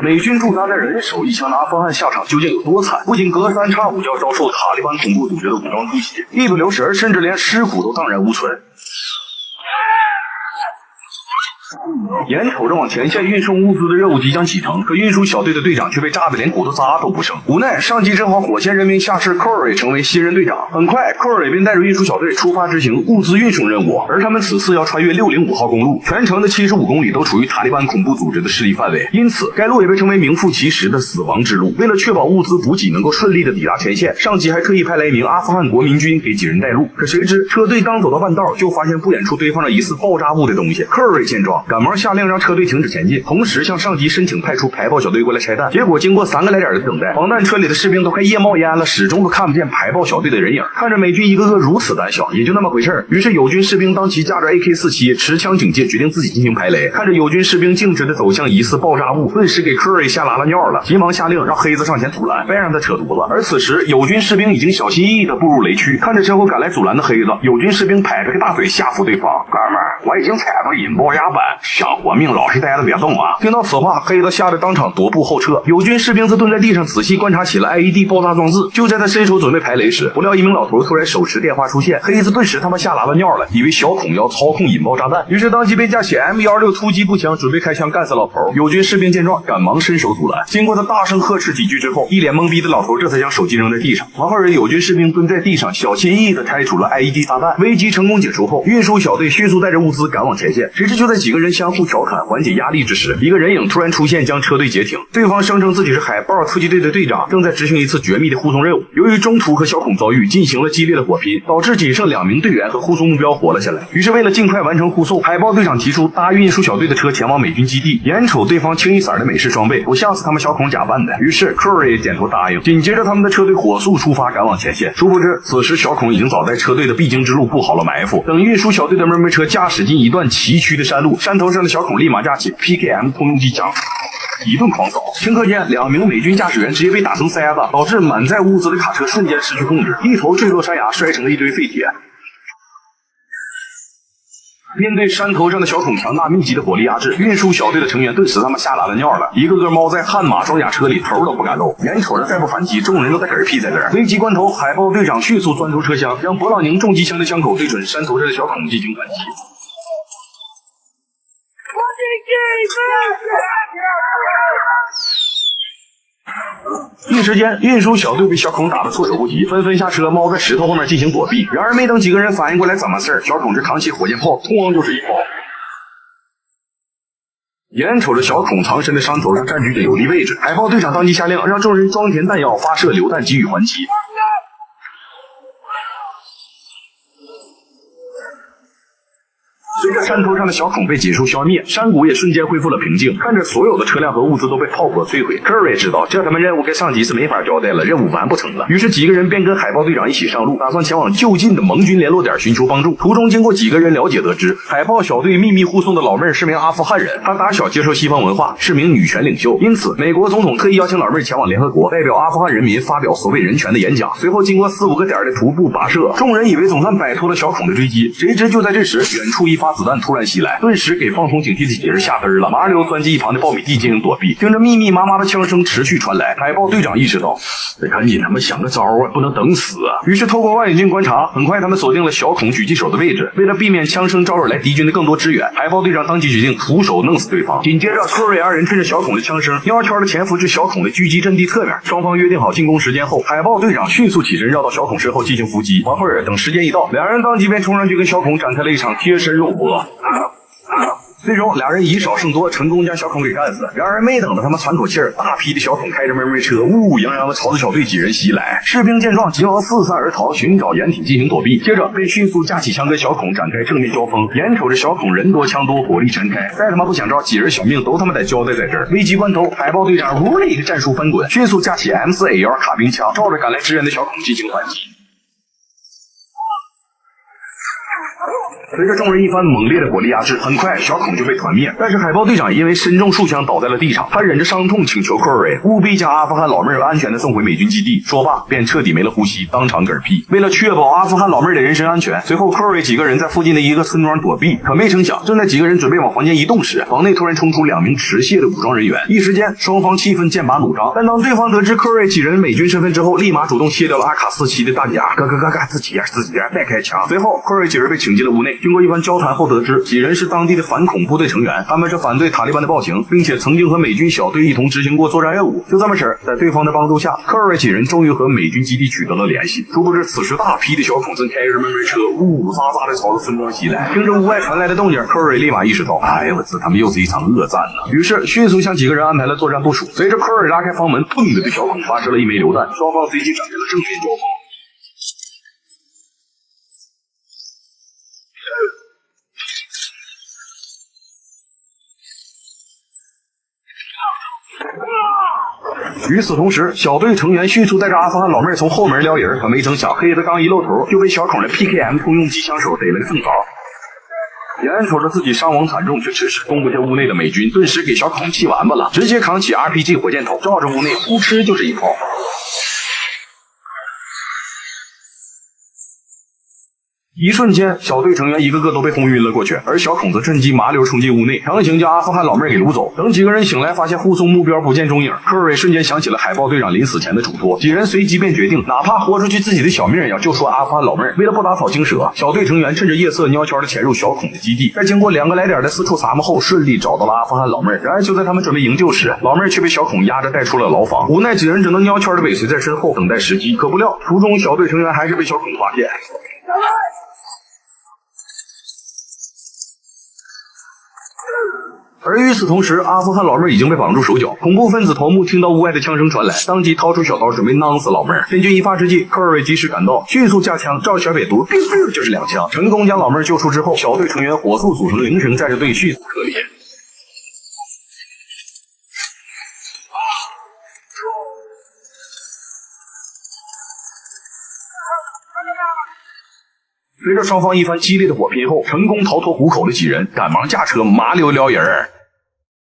美军驻扎在人手一枪的阿富汗下场究竟有多惨？不仅隔三差五就要遭受塔利班恐怖组织的武装突袭，一不留神甚至连尸骨都荡然无存。眼瞅着往前线运送物资的任务即将启程，可运输小队的队长却被炸得连骨头渣都不剩。无奈上级正好火线任命下士科瑞成为新任队长。很快，科瑞便带着运输小队出发执行物资运送任务，而他们此次要穿越605号公路，全程的75公里都处于塔利班恐怖组织的势力范围，因此该路也被称为名副其实的死亡之路。为了确保物资补给能够顺利的抵达前线，上级还特意派来一名阿富汗国民军给几人带路。可谁知车队刚走到半道，就发现不远处堆放着疑似爆炸物的东西。科瑞见状，赶忙下令让车队停止前进，同时向上级申请派出排爆小队过来拆弹。结果经过3个来点的等待，防弹车里的士兵都快夜冒烟了，始终都看不见排爆小队的人影。看着美军一个个如此胆小，也就那么回事。于是友军士兵当其驾着 AK-47持枪警戒，决定自己进行排雷。看着友军士兵径直的走向疑似爆炸物，顿时给科瑞吓拉了尿了，急忙下令让黑子上前阻拦，别让他扯犊子。而此时友军士兵已经小心翼翼地步入雷区，看着身后赶来阻拦的黑子，友军士兵拍着个大嘴吓唬对方：哥们儿，我已经踩到引爆压板，想活命老实待着别动啊！听到此话，黑子吓得当场踱步后撤。友军士兵则蹲在地上仔细观察起了 IED 爆炸装置。就在他伸手准备排雷时，不料一名老头突然手持电话出现，黑子顿时他妈吓拉了尿了，以为小孔要操控引爆炸弹，于是当即便架起 M126突击步枪，准备开枪干死老头。友军士兵见状，赶忙伸手阻拦。经过他大声呵斥几句之后，一脸懵逼的老头这才将手机扔在地上。然后友军士兵蹲在地上，小心翼翼地拆除了 IED 炸弹。危机成功解除后，运输小队迅速带着物资赶往前线。谁知就在几个人相互调侃缓解压力之时，一个人影突然出现，将车队截停。对方声称自己是海豹突击队的队长，正在执行一次绝密的护送任务。由于中途和小孔遭遇，进行了激烈的火拼，导致仅剩2名队员和护送目标活了下来。于是为了尽快完成护送，海豹队长提出搭运输小队的车前往美军基地。眼瞅对方清一色的美式装备，不像是他们小孔假扮的，于是科瑞也点头答应。紧接着他们的车队火速出发赶往前线。殊不知此时小孔已经早在车队的必经之路布好了埋伏，等运输小队的妹妹车驾驶进一段崎岖的山路，山头上的小孔立马架起 PKM 通用机枪一顿狂扫，顷刻间2名美军驾驶员直接被打成塞子，导致满载物资的卡车瞬间失去控制，一头坠落山崖，摔成了一堆废铁。面对山头上的小孔强大密集的火力压制，运输小队的成员顿时他妈吓拉了尿了，一个个猫在悍马装甲车里头都不敢露，眼瞅着再不反击，众人都在嗝屁在这儿。危急关头，海豹队长迅速钻出车厢，将勃朗宁重机枪的枪口对准山头上的小孔进行反击。一时间，运输小队被小孔打得措手不及，纷纷下车，猫在石头后面进行躲避。然而没等几个人反应过来怎么事儿，小孔这扛起火箭炮，咣就是一炮。眼瞅着小孔藏身的山头上占据着有利位置，海豹队长当即下令，让众人装填弹药，发射榴弹给予还击。随着山头上的小孔被结束消灭，山谷也瞬间恢复了平静。看着所有的车辆和物资都被炮火摧毁，科瑞知道这他们任务跟上级是没法交代了，任务完不成了。于是几个人便跟海豹队长一起上路，打算前往就近的盟军联络点寻求帮助。途中经过几个人了解得知，海豹小队秘密护送的老妹儿是名阿富汗人，她打小接受西方文化，是名女权领袖，因此美国总统特意邀请老妹儿前往联合国，代表阿富汗人民发表所谓人权的演讲。随后经过4、5个点的徒步跋涉，众人以为总算摆脱了小孔的追击，谁知就在这时，远处一发子弹突然袭来，顿时给放松警惕的几人吓嘚了，麻溜钻进一旁的苞米地进行躲避。听着密密麻麻的枪声持续传来，海豹队长意识到得赶紧他们想个招啊，不能等死啊。于是透过望远镜观察，很快他们锁定了小孔狙击手的位置。为了避免枪声招惹来敌军的更多支援，海豹队长当即决定徒手弄死对方。紧接着科瑞2人趁着小孔的枪声，悄悄地潜伏至小孔的狙击阵地侧面。双方约定好进攻时间后，海豹队长迅速起身绕到小孔身后进行伏击。完会儿等时间一到，2人当即便冲上去跟小孔展开了一场贴身肉搏。最终2人以少胜多，成功将小孔给干死。然而没等着他们喘口气儿，大批的小孔开着妹妹车乌泱泱的朝着小队几人袭来。士兵见状急忙四散而逃，寻找掩体进行躲避，接着便迅速架起枪跟小孔展开正面交锋。眼瞅着小孔人多枪多，火力全开，再他妈不想着几人小命都他妈得交代在这儿。危急关头，海豹队长如雷的战术翻滚，迅速架起 M4A1 卡宾枪，照着赶来支援的小孔进行反击。随着众人一番猛烈的火力压制，很快小孔就被团灭。但是海豹队长因为身中数枪倒在了地上，他忍着伤痛请求科瑞务必将阿富汗老妹儿安全的送回美军基地。说罢便彻底没了呼吸，当场嗝屁。为了确保阿富汗老妹儿的人身安全，随后科瑞几个人在附近的一个村庄躲避。可没成想，正在几个人准备往房间移动时，房内突然冲出2名持械的武装人员，一时间双方气氛剑拔弩张。但当对方得知科瑞几人美军身份之后，立马主动卸掉了阿卡47的弹夹，自己人别开枪。随后科瑞几人被请进了屋内，经过一番交谈后得知几人是当地的反恐部队成员，他们是反对塔利班的暴行，并且曾经和美军小队一同执行过作战任务。就这么式，在对方的帮助下，科瑞几人终于和美军基地取得了联系。殊不知此时大批的小孔正开着闷闷车呜呜喳喳的朝着村庄袭来。听着屋外传来的动静，科瑞立马意识到，哎呦我操，他们又是一场恶战呢。于是迅速向几个人安排了作战部署。随着科瑞拉开房门，砰的对小孔发射了一枚榴弹，双方随即展开了正面交锋。与此同时，小队成员迅速带着阿富汗老妹儿从后门撩人，可没成想黑子刚一露头，就被小孔的 PKM 通用机枪手逮了个正着。眼瞅着自己伤亡惨重，却迟迟攻不下屋内的美军，顿时给小孔气完巴了，直接扛起 RPG 火箭筒，照着屋内呼哧就是一炮。一瞬间，小队成员一个个都被轰晕了过去，而小孔则趁机麻溜冲进屋内，强行将阿富汗老妹儿给掳走。等几个人醒来，发现护送目标不见踪影，科瑞瞬间想起了海豹队长临死前的嘱托，几人随即便决定，哪怕豁出去自己的小命也要救出阿富汗老妹儿。为了不打草惊蛇，小队成员趁着夜色悄悄地潜入小孔的基地，在经过2个来点的四处撒摸后，顺利找到了阿富汗老妹儿。然而就在他们准备营救时，老妹儿却被小孔压着带出了牢房。无奈几人只能悄悄地尾随在身后，等待时机。可不料途中小队成员还是被小孔发现。而与此同时，阿富汗老妹儿已经被绑住手脚，恐怖分子头目听到屋外的枪声传来，当即掏出小刀准备囊死老妹儿。千钧一发之际，科瑞及时赶到，迅速架枪，照小瘪犊就是2枪，成功将老妹儿救出之后，小队成员火速组成0城战士队迅速撤离。随着双方一番激烈的火拼后，成功逃脱虎口的几人赶忙驾车麻溜撩人儿。